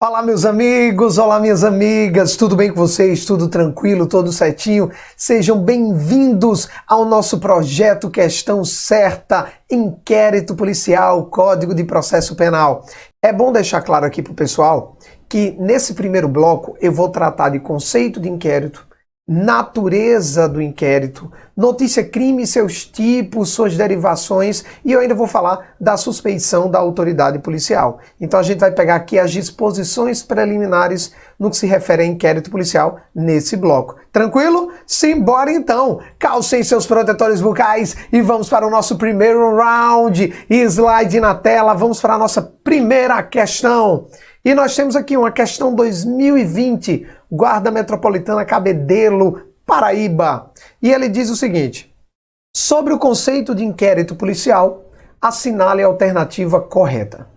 Olá, meus amigos, olá, minhas amigas, tudo bem com vocês? Tudo tranquilo, tudo certinho? Sejam bem-vindos ao nosso projeto Questão Certa, Inquérito Policial, Código de Processo Penal. É bom deixar claro aqui para o pessoal que nesse primeiro bloco eu vou tratar de conceito de inquérito, natureza do inquérito, notícia-crime, seus tipos, suas derivações, e eu ainda vou falar da suspeição da autoridade policial. Então a gente vai pegar aqui as disposições preliminares no que se refere a inquérito policial nesse bloco. Tranquilo? Simbora então! Calcem seus protetores bucais e vamos para o nosso primeiro round. Slide na tela, vamos para a nossa primeira questão. E nós temos aqui uma questão 2020, Guarda Metropolitana Cabedelo, Paraíba. E ele diz o seguinte: sobre o conceito de inquérito policial, assinale a alternativa correta.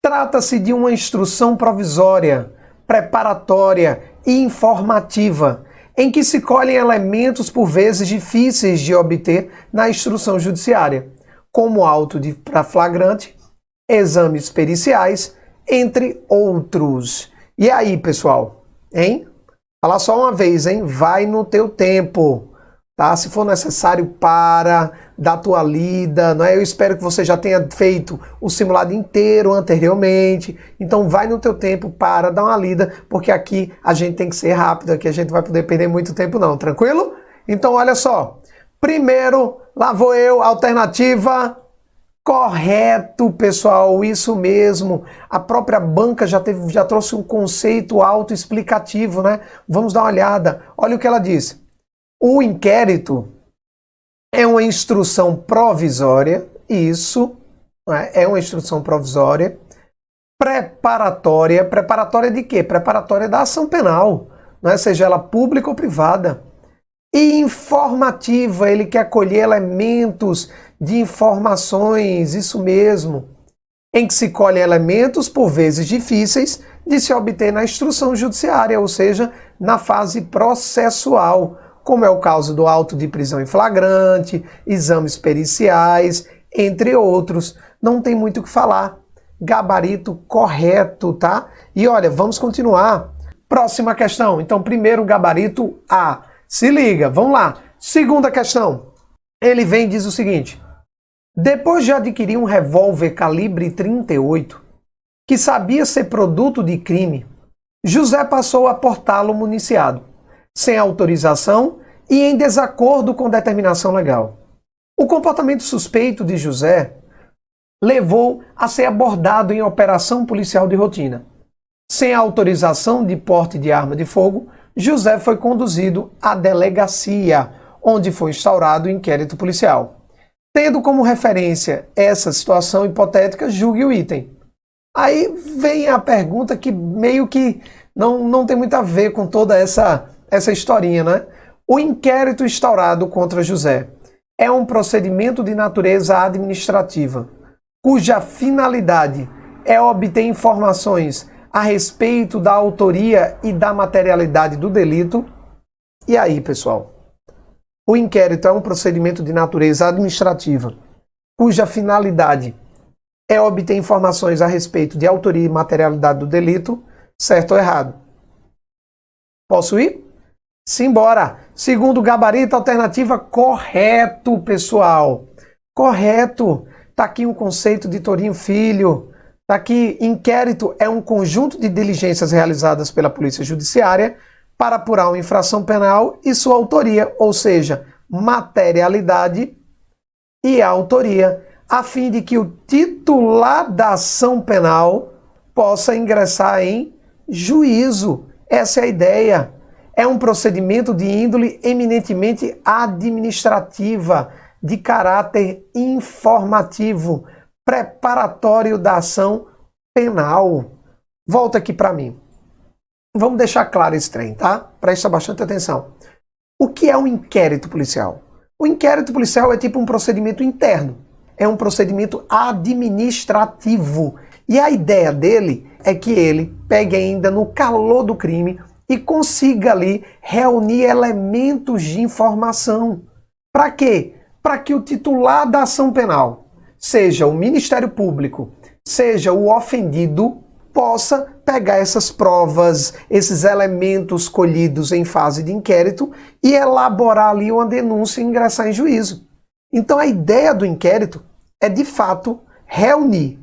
Trata-se de uma instrução provisória, preparatória e informativa, em que se colhem elementos por vezes difíceis de obter na instrução judiciária, como auto de flagrante, exames periciais, entre outros. E aí, pessoal? Hein? Falar só uma vez, hein? Vai no teu tempo, tá? Se for necessário, para, dá tua lida, não é? Eu espero que você já tenha feito o simulado inteiro anteriormente. Então vai no teu tempo, para, dá uma lida, porque aqui a gente tem que ser rápido, aqui a gente vai poder perder muito tempo não, tranquilo? Então olha só. Primeiro, lá vou eu, alternativa correto, pessoal, isso mesmo. A própria banca já trouxe um conceito autoexplicativo, né? Vamos dar uma olhada. Olha o que ela diz. O inquérito é uma instrução provisória, isso, né? É uma instrução provisória, preparatória. Preparatória de quê? Preparatória da ação penal, né? Seja ela pública ou privada. E informativa, ele quer colher elementos de informações, isso mesmo, em que se colhe elementos, por vezes difíceis, de se obter na instrução judiciária, ou seja, na fase processual, como é o caso do auto de prisão em flagrante, exames periciais, entre outros. Não tem muito o que falar. Gabarito correto, tá? E olha, vamos continuar. Próxima questão. Então, primeiro gabarito A. Se liga, vamos lá. Segunda questão. Ele vem e diz o seguinte: depois de adquirir um revólver calibre 38, que sabia ser produto de crime, José passou a portá-lo municiado, sem autorização e em desacordo com determinação legal. O comportamento suspeito de José levou a ser abordado em operação policial de rotina. Sem autorização de porte de arma de fogo, José foi conduzido à delegacia, onde foi instaurado o inquérito policial. Tendo como referência essa situação hipotética, julgue o item. Aí vem a pergunta que meio que não tem muito a ver com toda essa historinha, né? O inquérito instaurado contra José é um procedimento de natureza administrativa, cuja finalidade é obter informações a respeito da autoria e da materialidade do delito. E aí, pessoal? O inquérito é um procedimento de natureza administrativa, cuja finalidade é obter informações a respeito de autoria e materialidade do delito, certo ou errado? Posso ir? Simbora! Segundo gabarito, alternativa correto, pessoal. Correto. Tá aqui um conceito de Torinho Filho. Tá aqui, inquérito é um conjunto de diligências realizadas pela Polícia Judiciária para apurar uma infração penal e sua autoria, ou seja, materialidade e autoria, a fim de que o titular da ação penal possa ingressar em juízo. Essa é a ideia. É um procedimento de índole eminentemente administrativa, de caráter informativo, preparatório da ação penal. Volta aqui para mim. Vamos deixar claro esse trem, tá? Presta bastante atenção. O que é um inquérito policial? O inquérito policial é tipo um procedimento interno. É um procedimento administrativo. E a ideia dele é que ele pegue ainda no calor do crime e consiga ali reunir elementos de informação. Para quê? Para que o titular da ação penal, seja o Ministério Público, seja o ofendido, possa pegar essas provas, esses elementos colhidos em fase de inquérito e elaborar ali uma denúncia e ingressar em juízo. Então a ideia do inquérito é, de fato, reunir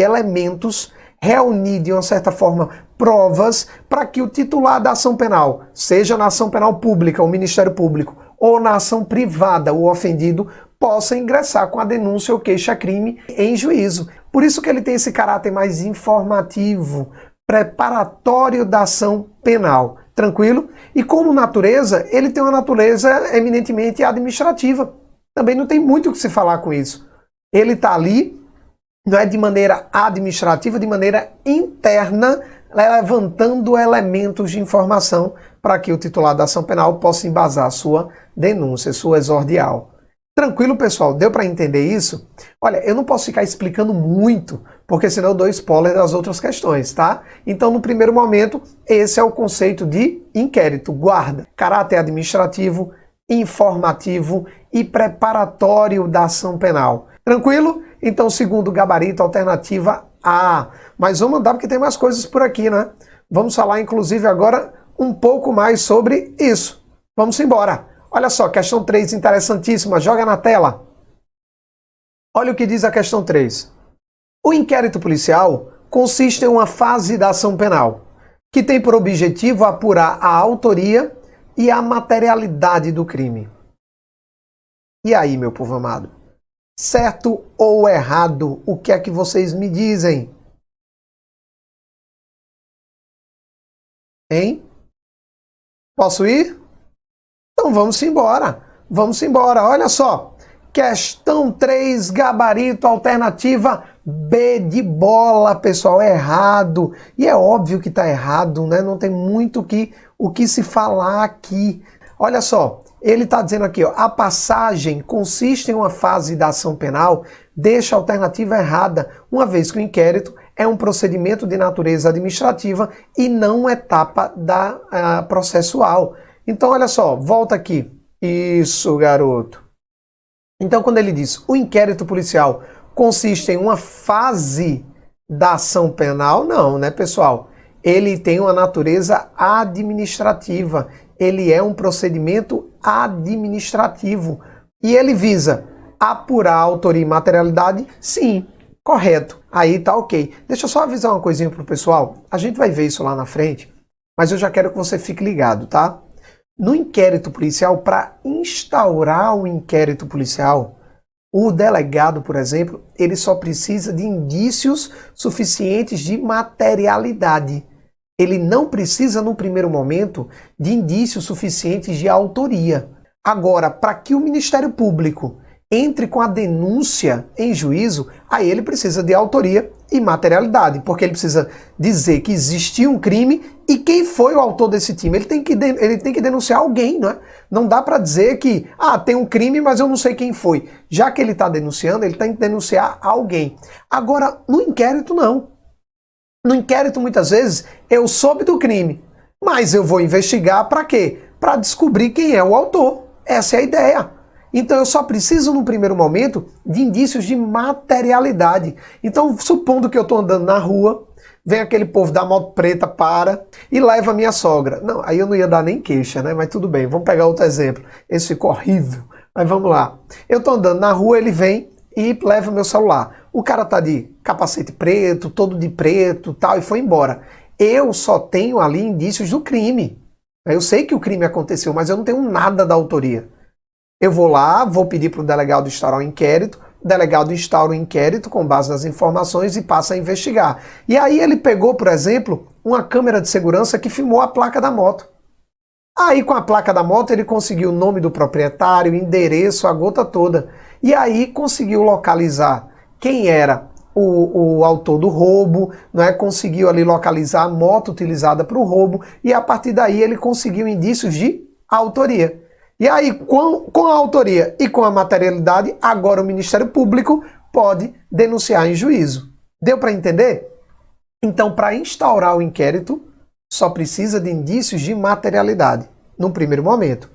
elementos, reunir, de uma certa forma, provas para que o titular da ação penal, seja na ação penal pública, o Ministério Público, ou na ação privada, o ofendido, possa ingressar com a denúncia ou queixa-crime em juízo. Por isso que ele tem esse caráter mais informativo, preparatório da ação penal. Tranquilo? E como natureza, ele tem uma natureza eminentemente administrativa. Também não tem muito o que se falar com isso. Ele está ali, não é de maneira administrativa, de maneira interna, levantando elementos de informação para que o titular da ação penal possa embasar sua denúncia, sua exordial. Tranquilo, pessoal? Deu para entender isso? Olha, eu não posso ficar explicando muito, porque senão eu dou spoiler das outras questões, tá? Então, no primeiro momento, esse é o conceito de inquérito. Guarda. Caráter administrativo, informativo e preparatório da ação penal. Tranquilo? Então, segundo gabarito, alternativa A. Mas vamos andar porque tem mais coisas por aqui, né? Vamos falar, inclusive, agora um pouco mais sobre isso. Vamos embora. Olha só, questão 3, interessantíssima. Joga na tela. Olha o que diz a questão 3. O inquérito policial consiste em uma fase da ação penal, que tem por objetivo apurar a autoria e a materialidade do crime. E aí, meu povo amado? Certo ou errado? O que é que vocês me dizem? Hein? Posso ir? Então vamos embora. Vamos embora. Olha só. Questão 3, gabarito, alternativa B de bola, pessoal. É errado. E é óbvio que está errado, né? Não tem muito o que se falar aqui. Olha só. Ele está dizendo aqui, ó, a passagem consiste em uma fase da ação penal, deixa a alternativa errada, uma vez que o inquérito é um procedimento de natureza administrativa e não uma etapa processual. Então, olha só, volta aqui. Isso, garoto. Então, quando ele diz o inquérito policial consiste em uma fase da ação penal, não, né, pessoal? Ele tem uma natureza administrativa. Ele é um procedimento administrativo. E ele visa apurar a autoria e materialidade? Sim, correto. Aí tá ok. Deixa eu só avisar uma coisinha pro pessoal. A gente vai ver isso lá na frente, mas eu já quero que você fique ligado, tá? No inquérito policial, para instaurar o inquérito policial, o delegado, por exemplo, ele só precisa de indícios suficientes de materialidade. Ele não precisa, no primeiro momento, de indícios suficientes de autoria. Agora, para que o Ministério Público entre com a denúncia em juízo, aí ele precisa de autoria e materialidade, porque ele precisa dizer que existiu um crime e quem foi o autor desse crime. Ele tem que denunciar alguém, não é? Não dá para dizer que, tem um crime, mas eu não sei quem foi. Já que ele está denunciando, ele tem que denunciar alguém. Agora, no inquérito, não. No inquérito, muitas vezes, eu soube do crime, mas eu vou investigar para quê? Para descobrir quem é o autor. Essa é a ideia. Então eu só preciso, no primeiro momento, de indícios de materialidade. Então, supondo que eu estou andando na rua, vem aquele povo da moto preta, para e leva a minha sogra. Não, aí eu não ia dar nem queixa, né? Mas tudo bem, vamos pegar outro exemplo. Esse ficou horrível, mas vamos lá. Eu estou andando na rua, ele vem e leva meu celular. O cara tá de capacete preto, todo de preto, tal, e foi embora. Eu só tenho ali indícios do crime. Eu sei que o crime aconteceu, mas eu não tenho nada da autoria. Eu vou lá, vou pedir para o delegado instaurar um inquérito, o delegado instaura um inquérito com base nas informações e passa a investigar. E aí ele pegou, por exemplo, uma câmera de segurança que filmou a placa da moto. Aí com a placa da moto ele conseguiu o nome do proprietário, o endereço, a gota toda. E aí conseguiu localizar quem era o autor do roubo, né? Conseguiu ali localizar a moto utilizada para o roubo e a partir daí ele conseguiu indícios de autoria. E aí, com a autoria e com a materialidade, agora o Ministério Público pode denunciar em juízo. Deu para entender? Então, para instaurar o inquérito, só precisa de indícios de materialidade, num primeiro momento.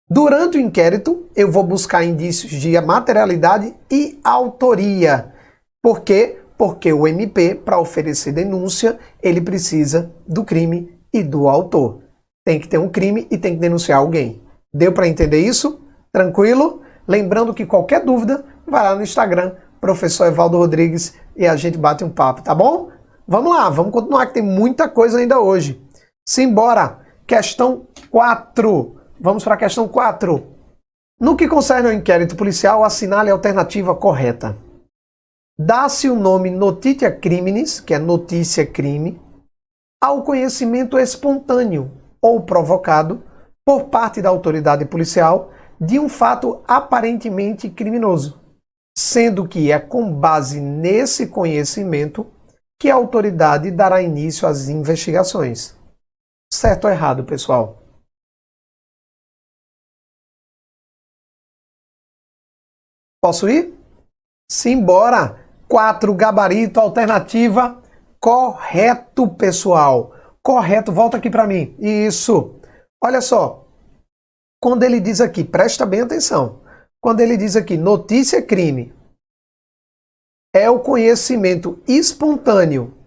Durante o inquérito, eu vou buscar indícios de materialidade e autoria. Por quê? Porque o MP, para oferecer denúncia, ele precisa do crime e do autor. Tem que ter um crime e tem que denunciar alguém. Deu para entender isso? Tranquilo? Lembrando que qualquer dúvida, vai lá no Instagram, professor Evaldo Rodrigues, e a gente bate um papo, tá bom? Vamos lá, vamos continuar, que tem muita coisa ainda hoje. Simbora! Questão 4. Vamos para a questão 4. No que concerne ao inquérito policial, assinale a alternativa correta. Dá-se o nome notitia criminis, que é notícia crime, ao conhecimento espontâneo ou provocado por parte da autoridade policial de um fato aparentemente criminoso, sendo que é com base nesse conhecimento que a autoridade dará início às investigações. Certo ou errado, pessoal? Posso ir? Simbora! 4, gabarito, alternativa, correto, pessoal. Correto, volta aqui para mim. Isso. Olha só. Quando ele diz aqui, presta bem atenção. Quando ele diz aqui, notícia crime, é o conhecimento espontâneo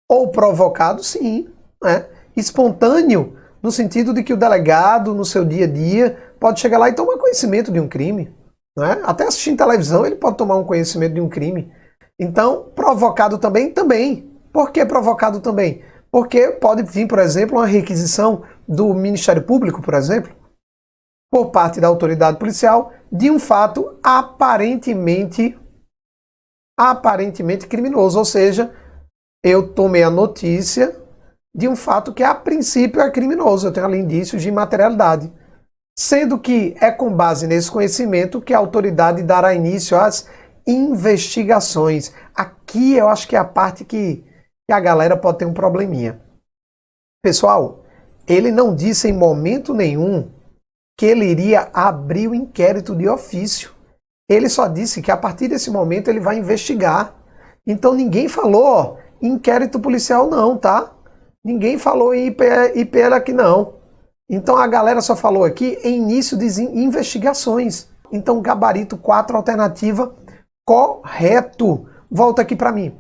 ou provocado? Sim. Né? Espontâneo no sentido de que o delegado, no seu dia a dia, pode chegar lá e tomar conhecimento de um crime. Né? Até assistindo televisão ele pode tomar um conhecimento de um crime. Então, provocado também? Também. Por que provocado também? Porque pode vir, por exemplo, uma requisição do Ministério Público, por exemplo, por parte da autoridade policial, de um fato aparentemente criminoso. Ou seja, eu tomei a notícia de um fato que a princípio é criminoso. Eu tenho ali indícios de imaterialidade. Sendo que é com base nesse conhecimento que a autoridade dará início às investigações. Aqui eu acho que é a parte que a galera pode ter um probleminha. Pessoal, ele não disse em momento nenhum que ele iria abrir o inquérito de ofício. Ele só disse que a partir desse momento ele vai investigar. Então ninguém falou, ó, inquérito policial não, tá? Ninguém falou em IPL aqui não. Então a galera só falou aqui em início de investigações. Então gabarito 4, alternativa correto. Volta aqui para mim.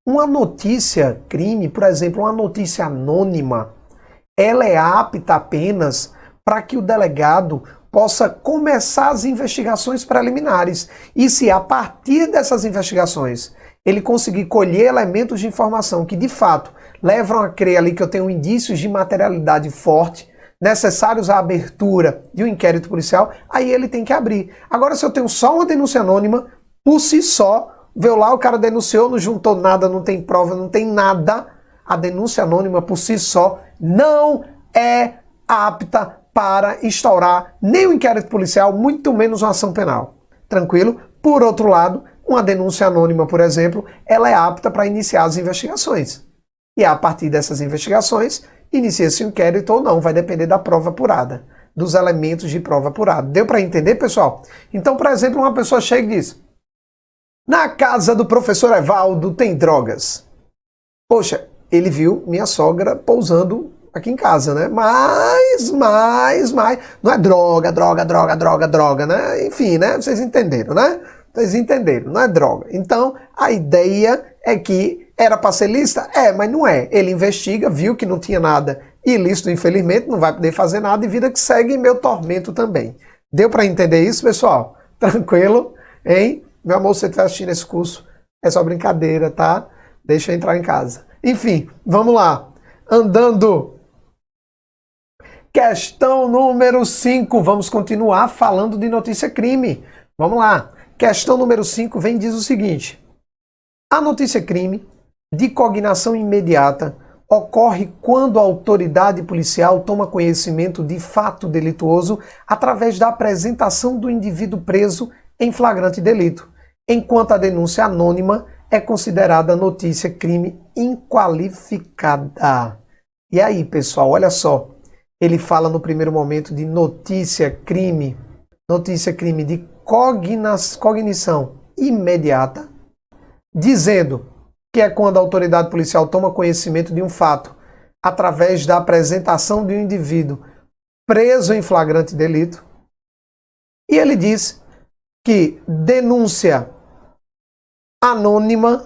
Uma notícia crime, por exemplo, uma notícia anônima, ela é apta apenas para que o delegado possa começar as investigações preliminares. E se a partir dessas investigações ele conseguir colher elementos de informação que de fato levam a crer ali que eu tenho indícios de materialidade forte, necessários à abertura de um inquérito policial, aí ele tem que abrir. Agora, se eu tenho só uma denúncia anônima, por si só, veio lá, o cara denunciou, não juntou nada, não tem prova, não tem nada, a denúncia anônima por si só não é apta para instaurar nem um inquérito policial, muito menos uma ação penal. Tranquilo? Por outro lado, uma denúncia anônima, por exemplo, ela é apta para iniciar as investigações. E a partir dessas investigações, inicia-se o inquérito ou não, vai depender da prova apurada, dos elementos de prova apurada. Deu para entender, pessoal? Então, por exemplo, uma pessoa chega e diz: na casa do professor Evaldo tem drogas. Poxa, ele viu minha sogra pousando aqui em casa, né? Mas, não é droga, né? Enfim, né? Vocês entenderam, né? Vocês entenderam, não é droga. Então, a ideia é que era para ser lícita? É, mas não é. Ele investiga, viu que não tinha nada ilícito, infelizmente, não vai poder fazer nada e vida que segue meu tormento também. Deu para entender isso, pessoal? Tranquilo? Hein? Meu amor, se você estiver assistindo esse curso, é só brincadeira, tá? Deixa eu entrar em casa. Enfim, vamos lá. Andando. Questão número 5. Vamos continuar falando de notícia crime. Vamos lá. Questão número 5 vem e diz o seguinte: a notícia crime de cognação imediata ocorre quando a autoridade policial toma conhecimento de fato delituoso através da apresentação do indivíduo preso em flagrante delito, enquanto a denúncia anônima é considerada notícia crime inqualificada. E aí, pessoal, olha só. Ele fala no primeiro momento de notícia crime de cognição imediata, dizendo que é quando a autoridade policial toma conhecimento de um fato através da apresentação de um indivíduo preso em flagrante delito. E ele diz que denúncia anônima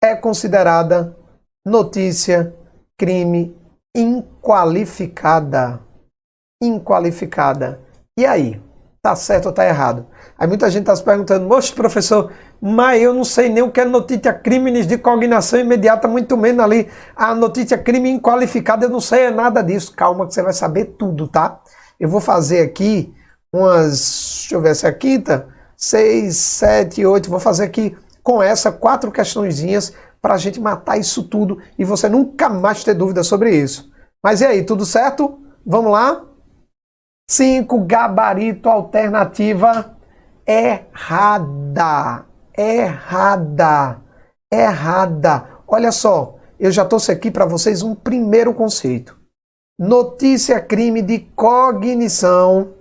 é considerada notícia crime inqualificada. Inqualificada. E aí? Tá certo ou tá errado? Aí muita gente está se perguntando, moço, professor, mas eu não sei nem o que é notícia crimes de cognição imediata, muito menos ali a notícia crime inqualificada, eu não sei nada disso. Calma que você vai saber tudo, tá? Eu vou fazer aqui deixa eu ver se é a quinta, 6, 7, 8, vou fazer aqui com essa 4 questõezinhas para a gente matar isso tudo e você nunca mais ter dúvida sobre isso. Mas e aí, tudo certo? Vamos lá? 5, gabarito, alternativa errada. Errada. Errada. Olha só, eu já trouxe aqui para vocês um primeiro conceito. Notícia crime de cognição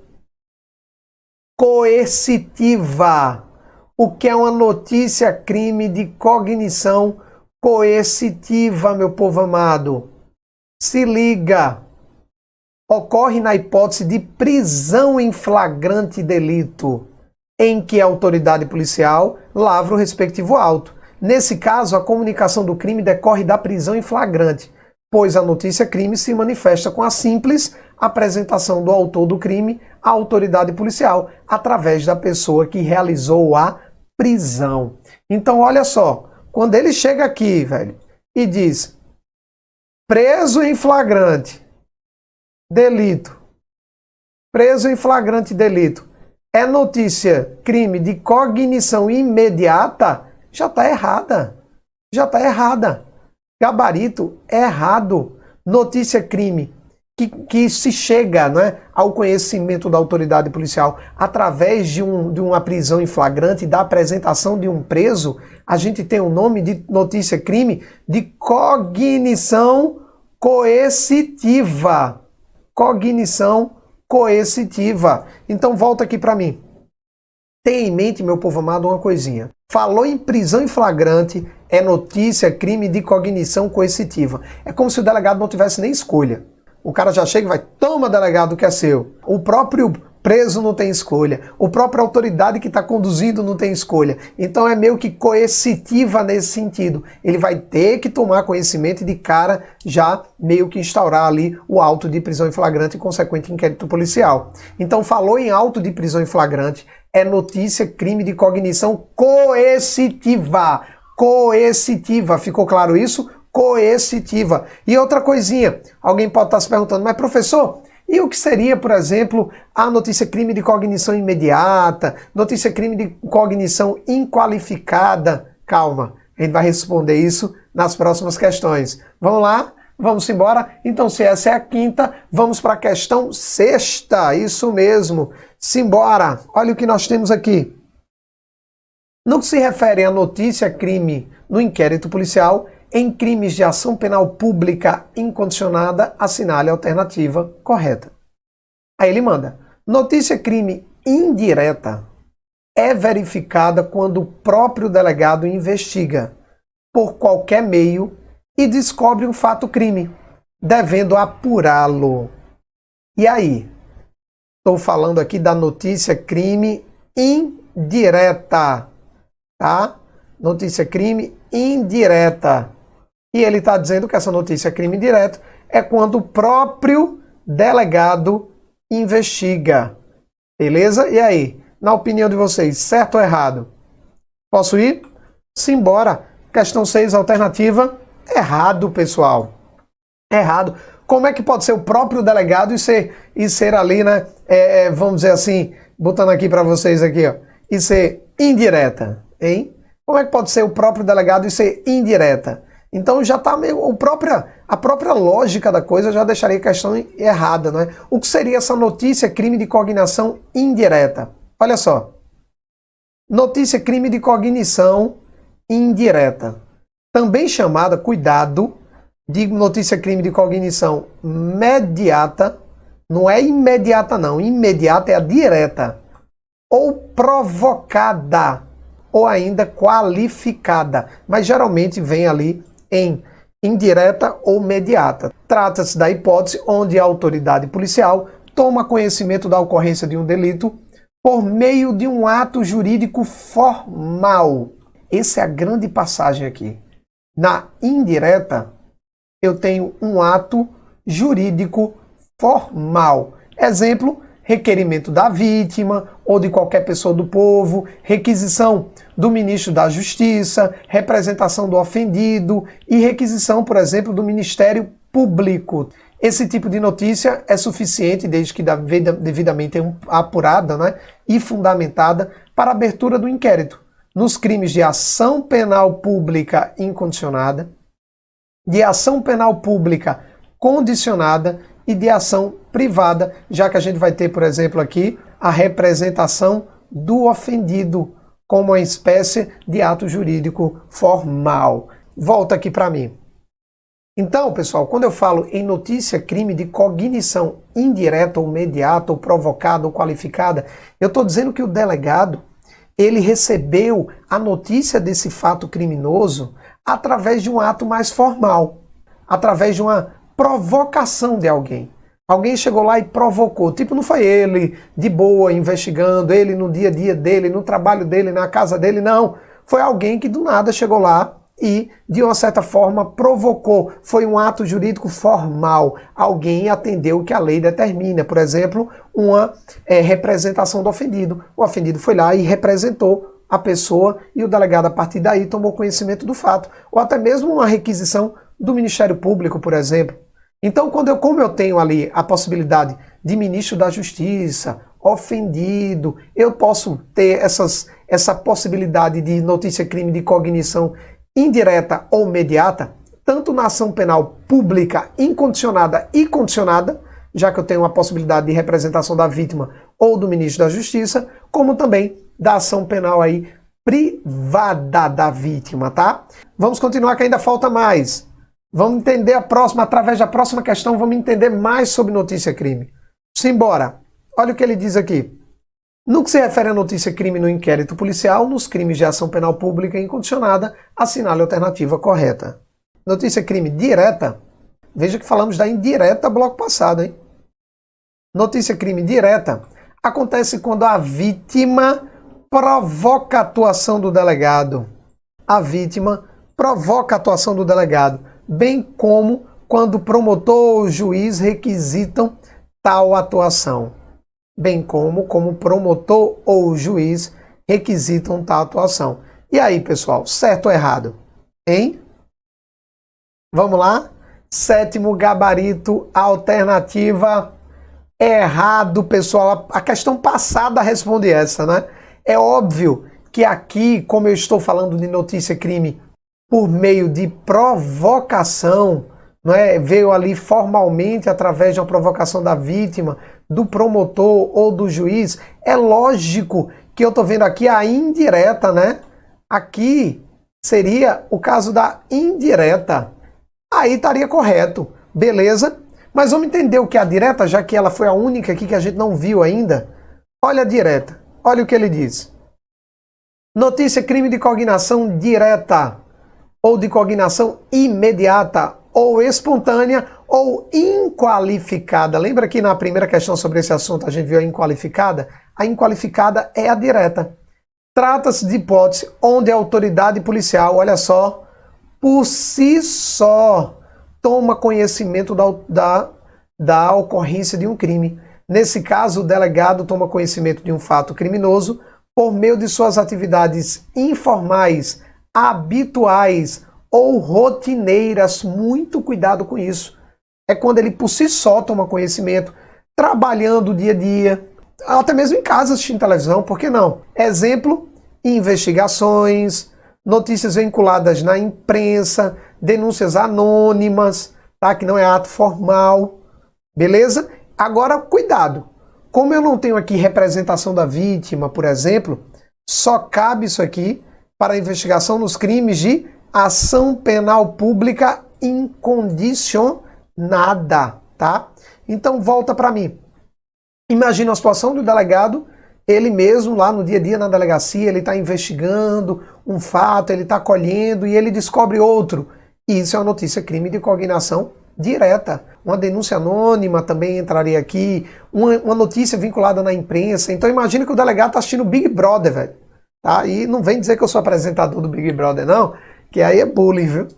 coercitiva. O que é uma notícia crime de cognição coercitiva, meu povo amado? Se liga. Ocorre na hipótese de prisão em flagrante delito, em que a autoridade policial lavra o respectivo auto. Nesse caso, a comunicação do crime decorre da prisão em flagrante, pois a notícia crime se manifesta com a simples apresentação do autor do crime à autoridade policial, através da pessoa que realizou a prisão. Então, olha só, quando ele chega aqui, velho, e diz preso em flagrante delito, preso em flagrante delito, é notícia crime de cognição imediata, já está errada. Já está errada. Gabarito errado. Notícia crime que se chega, né, ao conhecimento da autoridade policial através de uma prisão em flagrante, da apresentação de um preso, a gente tem o nome de notícia crime de cognição coercitiva. Cognição coercitiva. Então volta aqui para mim. Tenha em mente, meu povo amado, uma coisinha. Falou em prisão em flagrante, é notícia, crime de cognição coercitiva. É como se o delegado não tivesse nem escolha. O cara já chega e vai, toma delegado, o que é seu. O próprio preso não tem escolha. O próprio autoridade que está conduzindo não tem escolha. Então é meio que coercitiva nesse sentido. Ele vai ter que tomar conhecimento e de cara já meio que instaurar ali o auto de prisão em flagrante e consequente inquérito policial. Então falou em auto de prisão em flagrante, é notícia crime de cognição coercitiva. Coercitiva, ficou claro isso? Coercitiva. E outra coisinha, alguém pode estar se perguntando, mas professor, e o que seria, por exemplo, a notícia crime de cognição imediata, notícia crime de cognição inqualificada? Calma, a gente vai responder isso nas próximas questões. Vamos lá? Vamos embora? Então, se essa é a quinta, vamos para a questão sexta. Isso mesmo. Simbora! Olha o que nós temos aqui. No que se refere à notícia crime no inquérito policial, em crimes de ação penal pública incondicionada, assinale a alternativa correta. Aí ele manda: notícia crime indireta é verificada quando o próprio delegado investiga por qualquer meio e descobre um fato crime, devendo apurá-lo. E aí? Estou falando aqui da notícia crime indireta, tá? Notícia crime indireta. E ele está dizendo que essa notícia crime indireto é quando o próprio delegado investiga. Beleza? E aí? Na opinião de vocês, certo ou errado? Posso ir? Simbora. Questão 6, alternativa. Errado, pessoal. Errado. Como é que pode ser o próprio delegado e ser ali, né? Vamos dizer assim, botando aqui para vocês aqui, ó, e ser indireta, hein? Como é que pode ser o próprio delegado e ser indireta? Então já está meio a própria lógica da coisa já deixaria a questão errada, não é? O que seria essa notícia crime de cognição indireta? Olha só. Notícia crime de cognição indireta, também chamada, cuidado, de notícia crime de cognição mediata, não é imediata não, imediata é a direta, ou provocada, ou ainda qualificada, mas geralmente vem ali em indireta ou mediata. Trata-se da hipótese onde a autoridade policial toma conhecimento da ocorrência de um delito por meio de um ato jurídico formal. Essa é a grande passagem aqui. Na indireta, eu tenho um ato jurídico formal. Exemplo, requerimento da vítima ou de qualquer pessoa do povo, requisição do ministro da Justiça, representação do ofendido e requisição, por exemplo, do Ministério Público. Esse tipo de notícia é suficiente, desde que devidamente apurada, né, e fundamentada, para a abertura do inquérito nos crimes de ação penal pública incondicionada, de ação penal pública condicionada e de ação privada, já que a gente vai ter, por exemplo, aqui a representação do ofendido como uma espécie de ato jurídico formal. Volta aqui para mim. Então, pessoal, quando eu falo em notícia crime de cognição indireta ou mediata ou provocada ou qualificada, eu estou dizendo que o delegado ele recebeu a notícia desse fato criminoso através de um ato mais formal, através de uma provocação de alguém. Alguém chegou lá e provocou. Tipo, não foi ele de boa investigando, ele no dia a dia dele, no trabalho dele, na casa dele, não. Foi alguém que do nada chegou lá e, de uma certa forma, provocou. Foi um ato jurídico formal. Alguém atendeu o que a lei determina. Por exemplo, uma representação do ofendido. O ofendido foi lá e representou a pessoa e o delegado, a partir daí, tomou conhecimento do fato. Ou até mesmo uma requisição do Ministério Público, por exemplo. Então, como eu tenho ali a possibilidade de ministro da Justiça, ofendido, eu posso ter essa possibilidade de notícia-crime de cognição indireta ou mediata, tanto na ação penal pública incondicionada e condicionada, já que eu tenho a possibilidade de representação da vítima ou do ministro da Justiça, como também da ação penal aí privada da vítima, tá? Vamos continuar que ainda falta mais. Vamos entender através da próxima questão, vamos entender mais sobre notícia-crime. Simbora. Olha o que ele diz aqui. No que se refere à notícia-crime no inquérito policial, nos crimes de ação penal pública incondicionada, assinale a alternativa correta. Notícia-crime direta, veja que falamos da indireta bloco passado, hein? Notícia-crime direta acontece quando a vítima provoca a atuação do delegado. A vítima provoca a atuação do delegado, bem como quando o promotor ou o juiz requisitam tal atuação. Bem como o promotor ou o juiz requisitam tal atuação. E aí, pessoal, certo ou errado? Hein? Vamos lá? Sétimo gabarito, alternativa errado, pessoal. A questão passada responde essa, né? É óbvio que aqui, como eu estou falando de notícia-crime por meio de provocação, não é? Veio ali formalmente através de uma provocação da vítima, do promotor ou do juiz, é lógico que eu estou vendo aqui a indireta, né? Aqui seria o caso da indireta. Aí estaria correto, beleza? Mas vamos entender o que é a direta, já que ela foi a única aqui que a gente não viu ainda. Olha a direta, olha o que ele diz. Notícia crime de cognação direta, ou de cognação imediata, ou espontânea, ou inqualificada. Lembra que na primeira questão sobre esse assunto a gente viu a inqualificada? A inqualificada é a direta. Trata-se de hipótese onde a autoridade policial, olha só, por si só, toma conhecimento da ocorrência de um crime. Nesse caso, o delegado toma conhecimento de um fato criminoso por meio de suas atividades informais, habituais ou rotineiras. Muito cuidado com isso. É quando ele por si só toma conhecimento, trabalhando dia a dia, até mesmo em casa assistindo televisão, por que não? Exemplo, investigações, notícias vinculadas na imprensa, denúncias anônimas, tá? Que não é ato formal, beleza? Agora, cuidado. Como eu não tenho aqui representação da vítima, por exemplo, só cabe isso aqui para a investigação nos crimes de ação penal pública incondicionada, tá? Então, volta para mim. Imagina a situação do delegado, ele mesmo lá no dia a dia na delegacia, ele está investigando um fato, ele está colhendo e ele descobre outro. E isso é uma notícia crime de cognação direta. Uma denúncia anônima também entraria aqui, uma notícia vinculada na imprensa. Então imagina que o delegado está assistindo Big Brother, velho. Tá? E não vem dizer que eu sou apresentador do Big Brother, não, que aí é bullying, viu?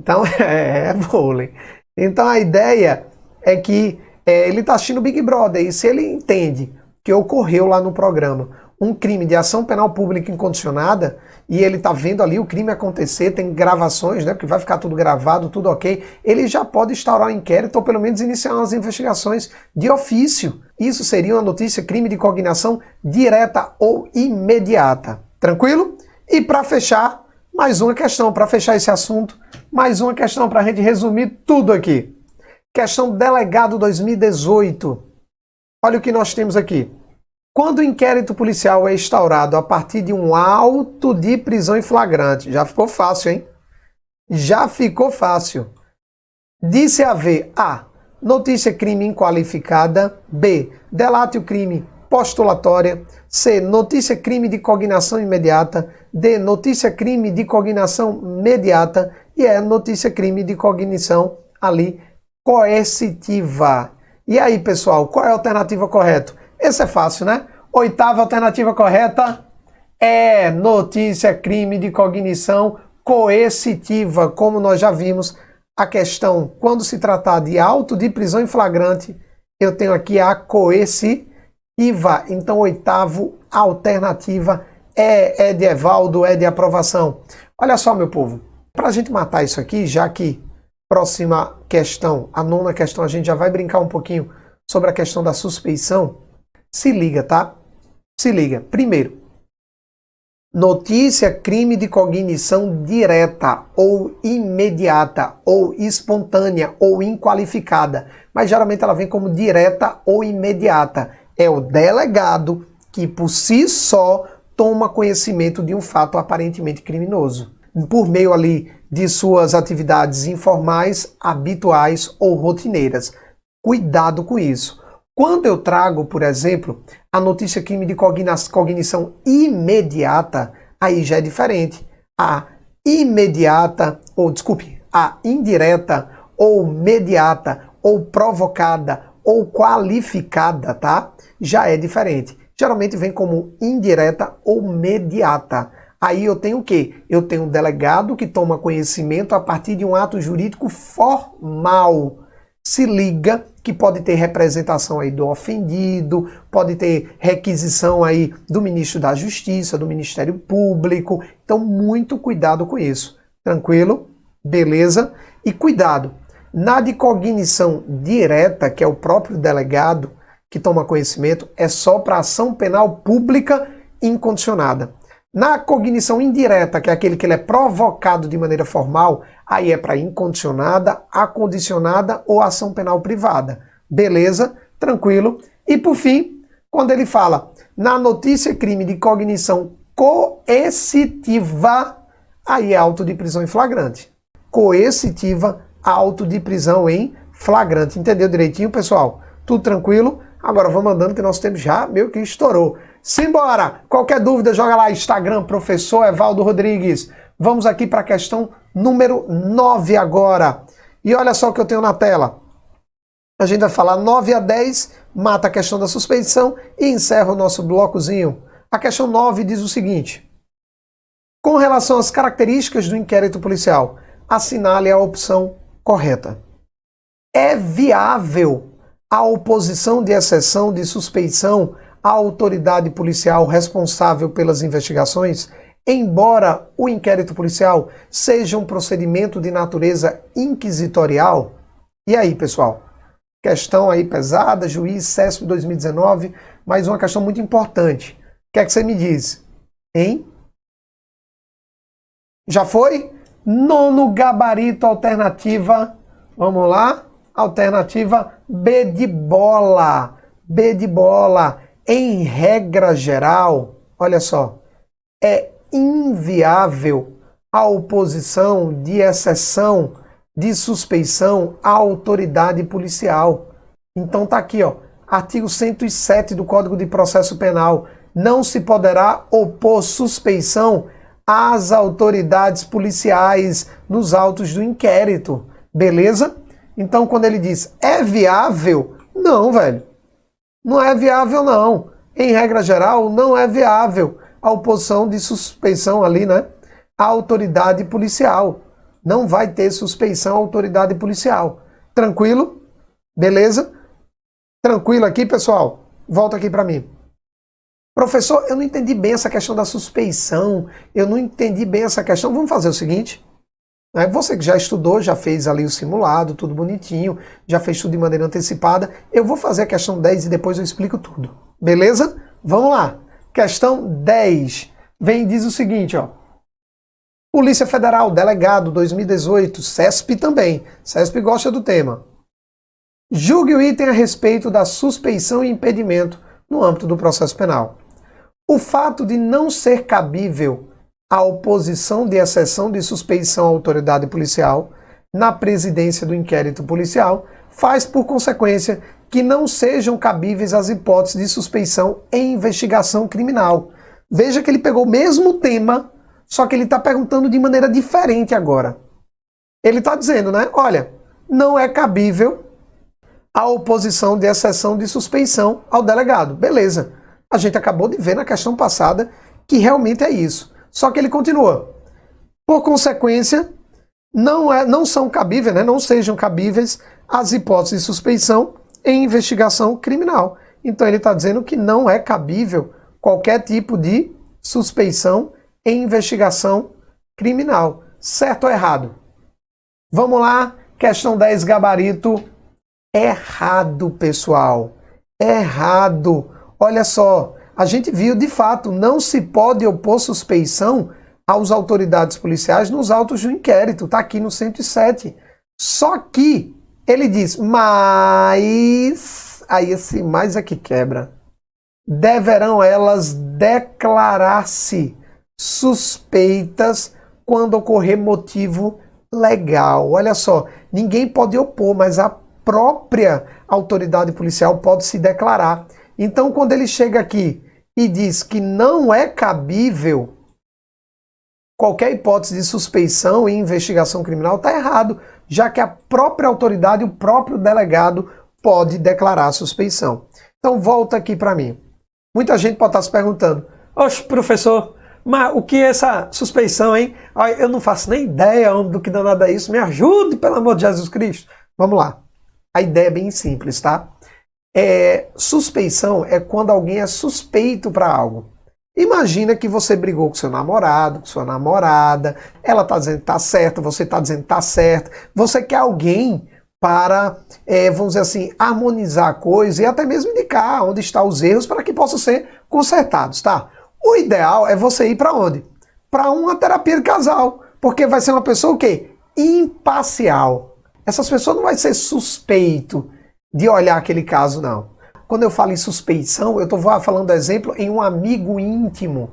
Então, é bullying. Então, a ideia é que ele está assistindo Big Brother e se ele entende que ocorreu lá no programa um crime de ação penal pública incondicionada e ele está vendo ali o crime acontecer, tem gravações, né, porque vai ficar tudo gravado, tudo ok, ele já pode instaurar um inquérito ou pelo menos iniciar umas investigações de ofício. Isso seria uma notícia crime de cognição direta ou imediata. Tranquilo? E para fechar, mais uma questão, para fechar esse assunto, mais uma questão para a gente resumir tudo aqui. Questão delegado 2018. Olha o que nós temos aqui. Quando o inquérito policial é instaurado a partir de um auto de prisão em flagrante, já ficou fácil, hein? Já ficou fácil. Disse haver A. Notícia crime inqualificada. B. Delátio crime postulatória. C. Notícia crime de cognição imediata. D. Notícia crime de cognição mediata. E E. Notícia crime de cognição ali coercitiva. E aí, pessoal, qual é a alternativa correta? Esse é fácil, né? Oitava alternativa correta é notícia crime de cognição coercitiva. Como nós já vimos, a questão, quando se tratar de auto de prisão em flagrante, eu tenho aqui a coercitiva. Então, oitavo alternativa é de Evaldo, é de aprovação. Olha só, meu povo, para a gente matar isso aqui, já que próxima questão, a nona questão, a gente já vai brincar um pouquinho sobre a questão da suspeição. Se liga, tá? Se liga. Primeiro, notícia crime de cognição direta ou imediata ou espontânea ou inqualificada. Mas geralmente ela vem como direta ou imediata. É o delegado que por si só toma conhecimento de um fato aparentemente criminoso, por meio ali de suas atividades informais, habituais ou rotineiras. Cuidado com isso. Quando eu trago, por exemplo, a notícia crime de cognição imediata, aí já é diferente. A imediata, ou desculpe, a indireta, ou mediata, ou provocada, ou qualificada, tá? Já é diferente. Geralmente vem como indireta ou mediata. Aí eu tenho o quê? Eu tenho um delegado que toma conhecimento a partir de um ato jurídico formal. Se liga que pode ter representação aí do ofendido, pode ter requisição aí do ministro da Justiça, do Ministério Público. Então, muito cuidado com isso. Tranquilo? Beleza? E cuidado, na de cognição direta, que é o próprio delegado que toma conhecimento, é só para ação penal pública incondicionada. Na cognição indireta, que é aquele que ele é provocado de maneira formal, aí é para incondicionada, acondicionada ou ação penal privada. Beleza? Tranquilo? E por fim, quando ele fala na notícia crime de cognição coercitiva, aí é auto de prisão em flagrante. Coercitiva, auto de prisão em flagrante. Entendeu direitinho, pessoal? Tudo tranquilo? Agora vamos andando que nosso tempo já meio que estourou. Simbora! Qualquer dúvida, joga lá, Instagram, professor Evaldo Rodrigues. Vamos aqui para a questão número 9 agora. E olha só o que eu tenho na tela. A gente vai falar 9 a 10, mata a questão da suspeição e encerra o nosso blocozinho. A questão 9 diz o seguinte. Com relação às características do inquérito policial, assinale a opção correta. É viável a oposição de exceção de suspeição à autoridade policial responsável pelas investigações, embora o inquérito policial seja um procedimento de natureza inquisitorial? E aí, pessoal? Questão aí pesada, juiz CESP 2019, mas uma questão muito importante. O que é que você me diz? Hein? Já foi? Nono gabarito, alternativa, vamos lá? Alternativa B de bola. B de bola. Em regra geral, olha só, é inviável a oposição de exceção de suspeição à autoridade policial. Então tá aqui, ó, artigo 107 do Código de Processo Penal. Não se poderá opor suspeição às autoridades policiais nos autos do inquérito. Beleza? Então quando ele diz é viável, não, velho. Não é viável, não. Em regra geral, não é viável a oposição de suspeição ali, né? À autoridade policial. Não vai ter suspeição à autoridade policial. Tranquilo? Beleza? Tranquilo aqui, pessoal? Volta aqui para mim. Professor, eu não entendi bem essa questão da suspeição. Eu não entendi bem essa questão. Vamos fazer o seguinte. Você que já estudou, já fez ali o simulado, tudo bonitinho, já fez tudo de maneira antecipada. Eu vou fazer a questão 10 e depois eu explico tudo. Beleza? Vamos lá. Questão 10. Vem e diz o seguinte, ó. Polícia Federal, delegado 2018, CESP também. CESP gosta do tema. Julgue o item a respeito da suspeição e impedimento no âmbito do processo penal. O fato de não ser cabível a oposição de exceção de suspeição à autoridade policial na presidência do inquérito policial faz, por consequência, que não sejam cabíveis as hipóteses de suspeição em investigação criminal. Veja que ele pegou o mesmo tema, só que ele está perguntando de maneira diferente agora. Ele está dizendo, né? Olha, não é cabível a oposição de exceção de suspeição ao delegado. Beleza. A gente acabou de ver na questão passada que realmente é isso. Só que ele continua. Por consequência, não são cabíveis, né? Não sejam cabíveis as hipóteses de suspeição em investigação criminal. Então ele está dizendo que não é cabível qualquer tipo de suspeição em investigação criminal. Certo ou errado? Vamos lá, questão 10, gabarito. Errado, pessoal. Errado. Olha só, a gente viu de fato, não se pode opor suspeição às autoridades policiais nos autos do inquérito. Está aqui no 107. Só que ele diz, mas... Aí esse mais é que quebra. Deverão elas declarar-se suspeitas quando ocorrer motivo legal. Olha só, ninguém pode opor, mas a própria autoridade policial pode se declarar. Então, quando ele chega aqui e diz que não é cabível qualquer hipótese de suspeição e investigação criminal, está errado, já que a própria autoridade, o próprio delegado, pode declarar a suspeição. Então, volta aqui para mim. Muita gente pode estar se perguntando, oxe, professor, mas o que é essa suspeição, hein? Eu não faço nem ideia do que danado é isso, me ajude, pelo amor de Jesus Cristo. Vamos lá. A ideia é bem simples, tá? Suspeição é quando alguém é suspeito para algo. Imagina que você brigou com seu namorado, com sua namorada, ela está dizendo que está certo, você está dizendo que está certo. Você quer alguém para, vamos dizer assim, harmonizar a coisa e até mesmo indicar onde estão os erros para que possam ser consertados, tá? O ideal é você ir para onde? Para uma terapia de casal, porque vai ser uma pessoa o quê? Imparcial. Essas pessoas não vai ser suspeito de olhar aquele caso, não. Quando eu falo em suspeição, eu estou falando, exemplo, em um amigo íntimo.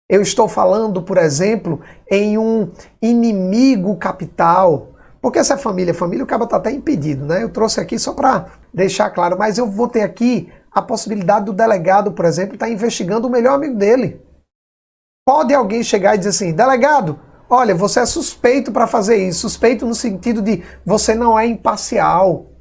Eu estou falando, por exemplo, em um inimigo capital. Porque essa é família, o cara está até impedido, né? Eu trouxe aqui só para deixar claro, mas eu vou ter aqui a possibilidade do delegado, por exemplo, estar investigando o melhor amigo dele. Pode alguém chegar e dizer assim, delegado, olha, você é suspeito para fazer isso. Suspeito no sentido de você não é imparcial.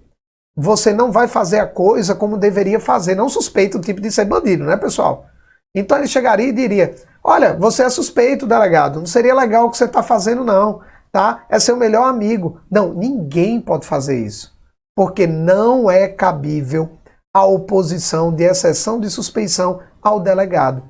Você não vai fazer a coisa como deveria fazer. Não suspeito do tipo de ser bandido, né, pessoal? Então ele chegaria e diria, olha, você é suspeito, delegado. Não seria legal o que você está fazendo, não. Tá? É seu melhor amigo. Não, ninguém pode fazer isso. Porque não é cabível a oposição de exceção de suspeição ao delegado.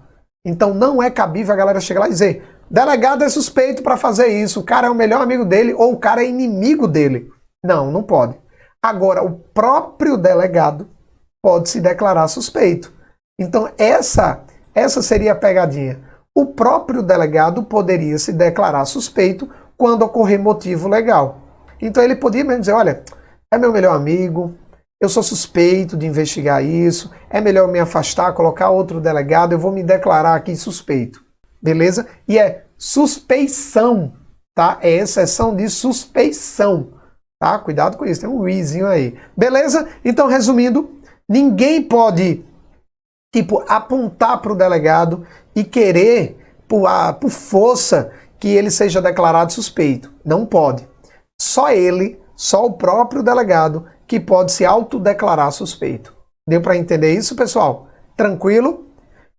Então não é cabível a galera chegar lá e dizer, delegado é suspeito para fazer isso, o cara é o melhor amigo dele ou o cara é inimigo dele. Não, não pode. Agora, o próprio delegado pode se declarar suspeito. Então essa seria a pegadinha. O próprio delegado poderia se declarar suspeito quando ocorrer motivo legal. Então ele podia mesmo dizer, olha, é meu melhor amigo, eu sou suspeito de investigar isso, é melhor me afastar, colocar outro delegado, eu vou me declarar aqui suspeito. Beleza? E é suspeição, tá? É exceção de suspeição, tá? Cuidado com isso, tem um uizinho aí. Beleza? Então, resumindo, ninguém pode, apontar para o delegado e querer, por força, que ele seja declarado suspeito. Não pode. Só ele, só o próprio delegado, que pode se autodeclarar suspeito. Deu para entender isso, pessoal? Tranquilo?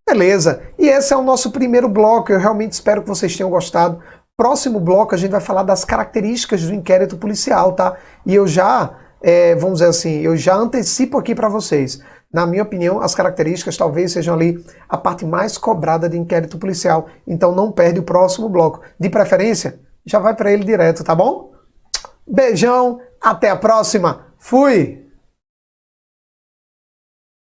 Beleza. E esse é o nosso primeiro bloco. Eu realmente espero que vocês tenham gostado. Próximo bloco a gente vai falar das características do inquérito policial, tá? E eu já, vamos dizer assim, eu já antecipo aqui para vocês. Na minha opinião, as características talvez sejam ali a parte mais cobrada de inquérito policial. Então não perde o próximo bloco. De preferência, já vai para ele direto, tá bom? Beijão, até a próxima. Fui!